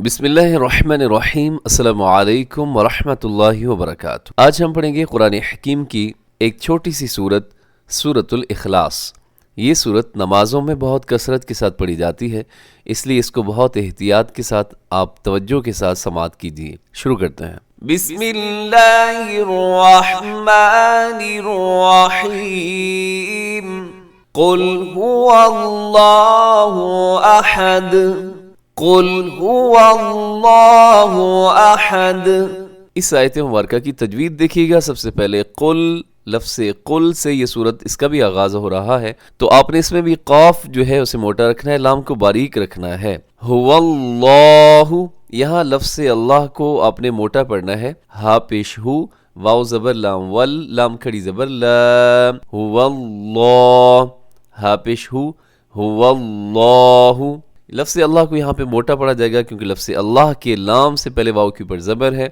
بسم اللہ الرحمن الرحیم۔ السلام علیکم ورحمۃ اللہ وبرکاتہ۔ آج ہم پڑھیں گے قرآن حکیم کی ایک چھوٹی سی سورت، سورۃ الاخلاص۔ یہ سورت نمازوں میں بہت کثرت کے ساتھ پڑھی جاتی ہے، اس لیے اس کو بہت احتیاط کے ساتھ آپ توجہ کے ساتھ سماعت کیجیے۔ شروع کرتے ہیں۔ بسم اللہ الرحمن الرحیم۔ قل هو اللہ احد قل هو اللہ احد۔ اس آیت مبارکہ کی تجوید دیکھیے گا۔ سب سے پہلے قل، لفظ قل سے یہ صورت اس کا بھی آغاز ہو رہا ہے، تو آپ نے اس میں بھی قاف جو ہے اسے موٹا رکھنا ہے، لام کو باریک رکھنا ہے۔ هو اللہ، یہاں لفظ اللہ کو آپ نے موٹا پڑھنا ہے، ہا پیش ہو، واو زبر لام ول، لام کھڑی زبر لام، هو اللہ، ہا پیش ہو، هو اللہ۔ لفظ اللہ کو یہاں پہ موٹا پڑھا جائے گا کیونکہ لفظ اللہ کے لام سے پہلے واو کے اوپر زبر ہے،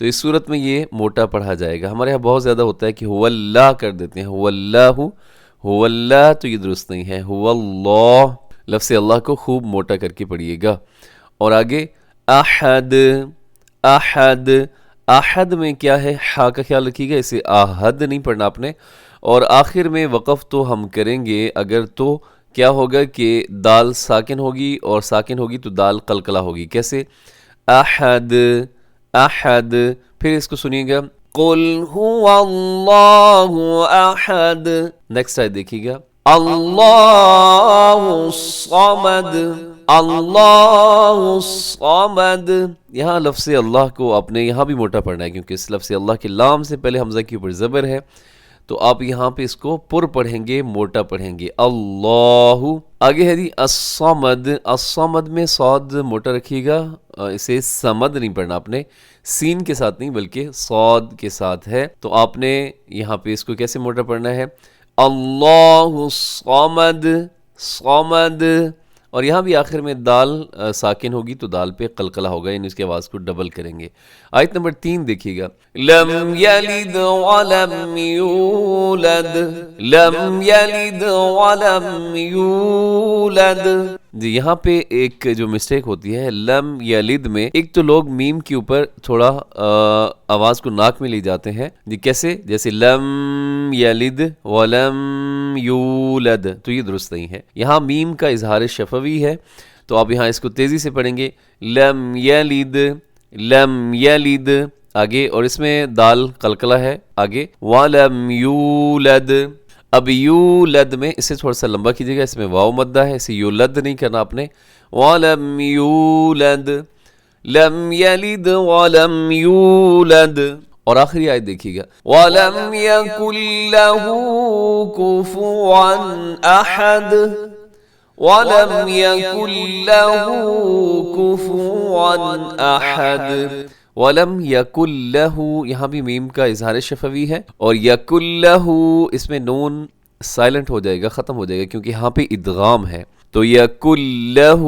تو اس صورت میں یہ موٹا پڑھا جائے گا۔ ہمارے یہاں بہت زیادہ ہوتا ہے کہ هو اللہ کر دیتے ہیں، هو اللہ، هو اللہ، تو یہ درست نہیں ہے، هو اللہ۔ لفظ اللہ کو خوب موٹا کر کے پڑھیے گا۔ اور آگے احد، احد، احد میں کیا ہے، ہا کا خیال رکھیے گا، اسے احد نہیں پڑھنا آپ نے۔ اور آخر میں وقف تو ہم کریں گے اگر تو کیا ہوگا کہ دال ساکن ہوگی، اور ساکن ہوگی تو دال قلقلہ ہوگی۔ کیسے؟ احد، احد۔ پھر اس کو سنیے گا، قل هو اللہ احد۔ نیکسٹ آیت دیکھیے گا، اللہ الصمد، اللہ الصمد۔ یہاں لفظ اللہ کو آپ نے یہاں بھی موٹا پڑھنا ہے کیونکہ اس لفظ اللہ کے لام سے پہلے حمزہ کے اوپر زبر ہے، تو آپ یہاں پہ اس کو پر پڑھیں گے، موٹا پڑھیں گے، اللہ۔ آگے ہے جی الصمد، الصمد میں صاد موٹا رکھیے گا، اسے سمد نہیں پڑھنا آپ نے، سین کے ساتھ نہیں بلکہ صاد کے ساتھ ہے، تو آپ نے یہاں پہ اس کو کیسے موٹا پڑھنا ہے، اللہ الصمد، صمد۔ اور یہاں بھی آخر میں دال ساکن ہوگی تو دال پہ قلقلہ ہوگا، یعنی اس کی آواز کو ڈبل کریں گے۔ آیت نمبر 3 دیکھیے گا، لم یلد ولم یولد، لم یلد ولم یولد۔ جی یہاں پہ ایک جو مسٹیک ہوتی ہے لم یلد میں، ایک تو لوگ میم کے اوپر تھوڑا آواز کو ناک میں لے جاتے ہیں، جی کیسے، جیسے لم یلد ولم یولد، تو یہ درست نہیں ہے۔ یہاں میم کا اظہار شفوی ہے، تو آپ یہاں اس کو تیزی سے پڑھیں گے، لم یلد، لم یلد۔ آگے، اور اس میں دال قلقلہ ہے، آگے ولم یولد۔ اب یولد میں اسے تھوڑا سا لمبا کیجیے گا، اس میں واو مدہ ہے، اسے یولد نہیں کرنا آپ نے، ولم یولد، لم یلد ولم یولد۔ اور آخری آیت دیکھیے گا، وَلَمْ يَكُنْ لَهُ كُفُوًا أَحَدٌ، وَلَمْ يَكُنْ لَهُ كُفُوًا أَحَدٌ۔ وَلَمْ يَكُنْ لَهُ، یہاں بھی میم کا اظہار شفوی ہے، اور يَكُنْ لَهُ اس میں نون سائلنٹ ہو جائے گا، ختم ہو جائے گا کیونکہ یہاں پہ ادغام ہے، تو يَكُنْ لَهُ،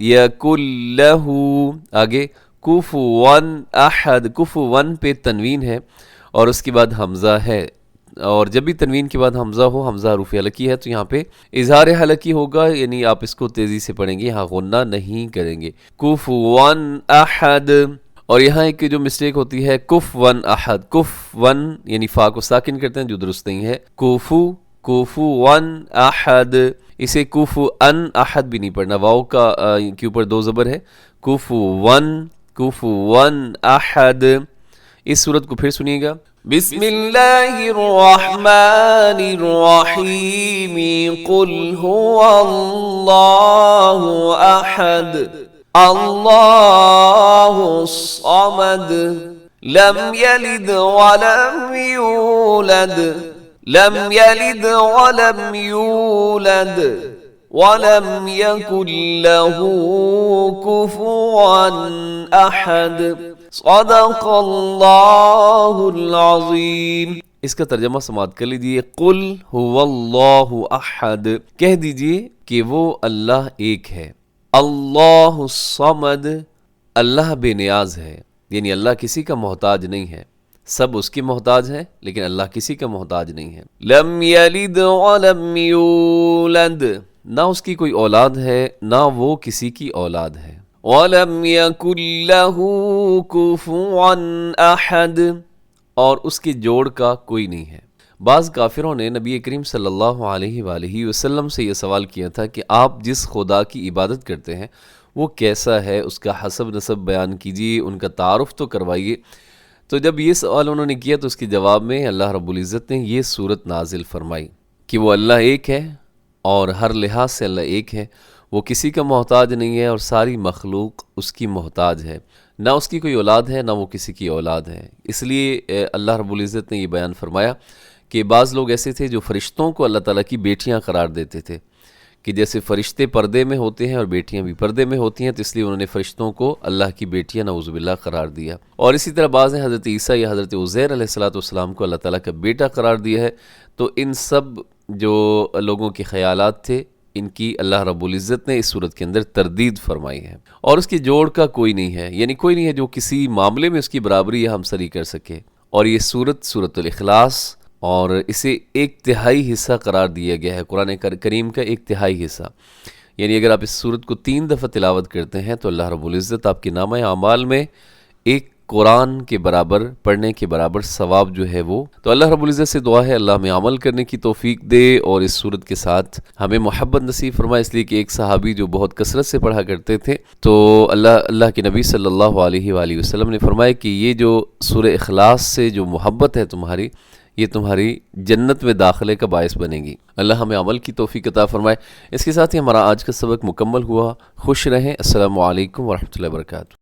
يَكُنْ لَهُ۔ آگے کفوًا احد، کفوًا پہ تنوین ہے اور اس کے بعد حمزہ ہے، اور جب بھی تنوین کے بعد حمزہ ہو، حمزہ حروف حلقی ہے، تو یہاں پہ اظہار حلقی ہوگا، یعنی آپ اس کو تیزی سے پڑھیں گے، یہاں غنہ نہیں کریں گے، کفوًا احد۔ اور یہاں ایک جو مسٹیک ہوتی ہے کفوًا احد، کفوًا یعنی فا کو ساکن کرتے ہیں، جو درست نہیں ہے، کفوًا احد، اسے کفوًا احد بھی نہیں پڑھنا، واو کا کے اوپر دو زبر ہے، کفوًا، کفوًا احد۔ اس صورت کو پھر سنیے گا، بسم اللہ الرحمن الرحیم، قل هو اللہ احد، اللہ الصمد، لم یلد ولم یولد، لم یلد ولم یولد، وَلَمْ يَكُنْ لَهُ كُفُوًا أَحَدٌ۔ صدق اللہ العظیم۔ اس کا ترجمہ سماعت کر لیجیے، قل هو اللہ احد، کہہ دیجیے کہ وہ اللہ ایک ہے، اللہ الصمد، اللہ بے نیاز ہے، یعنی اللہ کسی کا محتاج نہیں ہے، سب اس کی محتاج ہیں لیکن اللہ کسی کا محتاج نہیں ہے۔ لم یلد ولم یولد، نہ اس کی کوئی اولاد ہے نہ وہ کسی کی اولاد ہے، وَلَمْ يَكُنْ لَهُ كُفُوًا أَحَدٌ، اور اس کے جوڑ کا کوئی نہیں ہے۔ بعض کافروں نے نبی کریم صلی اللہ علیہ وآلہ وسلم سے یہ سوال کیا تھا کہ آپ جس خدا کی عبادت کرتے ہیں وہ کیسا ہے، اس کا حسب نسب بیان کیجیے، ان کا تعارف تو کروائیے۔ تو جب یہ سوال انہوں نے کیا تو اس کے جواب میں اللہ رب العزت نے یہ صورت نازل فرمائی کہ وہ اللہ ایک ہے اور ہر لحاظ سے اللہ ایک ہے، وہ کسی کا محتاج نہیں ہے اور ساری مخلوق اس کی محتاج ہے، نہ اس کی کوئی اولاد ہے نہ وہ کسی کی اولاد ہے۔ اس لیے اللہ رب العزت نے یہ بیان فرمایا کہ بعض لوگ ایسے تھے جو فرشتوں کو اللہ تعالیٰ کی بیٹیاں قرار دیتے تھے، کہ جیسے فرشتے پردے میں ہوتے ہیں اور بیٹیاں بھی پردے میں ہوتی ہیں، تو اس لیے انہوں نے فرشتوں کو اللہ کی بیٹیاں نعوذ باللہ قرار دیا۔ اور اسی طرح بعض نے حضرت عیسیٰ یا حضرت عزیر علیہ السلام کو اللہ تعالیٰ کا بیٹا قرار دیا ہے۔ تو ان سب جو لوگوں کے خیالات تھے ان کی اللہ رب العزت نے اس صورت کے اندر تردید فرمائی ہے، اور اس کے جوڑ کا کوئی نہیں ہے، یعنی کوئی نہیں ہے جو کسی معاملے میں اس کی برابری یا ہمسری کر سکے۔ اور یہ سورۃ الاخلاص، اور اسے ایک تہائی حصہ قرار دیا گیا ہے قرآن کریم کا، ایک تہائی حصہ، یعنی اگر آپ اس سورت کو 3 دفعہ تلاوت کرتے ہیں تو اللہ رب العزت آپ کے نامہ اعمال میں ایک قرآن کے برابر، پڑھنے کے برابر ثواب جو ہے وہ۔ تو اللہ رب العزت سے دعا ہے اللہ ہمیں عمل کرنے کی توفیق دے اور اس سورت کے ساتھ ہمیں محبت نصیب فرمائے، اس لیے کہ ایک صحابی جو بہت کثرت سے پڑھا کرتے تھے تو اللہ کے نبی صلی اللہ علیہ وآلہ وسلم نے فرمایا کہ یہ جو سورہ اخلاص سے جو محبت ہے تمہاری، یہ تمہاری جنت میں داخلے کا باعث بنے گی۔ اللہ ہمیں عمل کی توفیق عطا فرمائے۔ اس کے ساتھ ہی ہمارا آج کا سبق مکمل ہوا۔ خوش رہیں۔ السلام علیکم ورحمۃ اللہ وبرکاتہ۔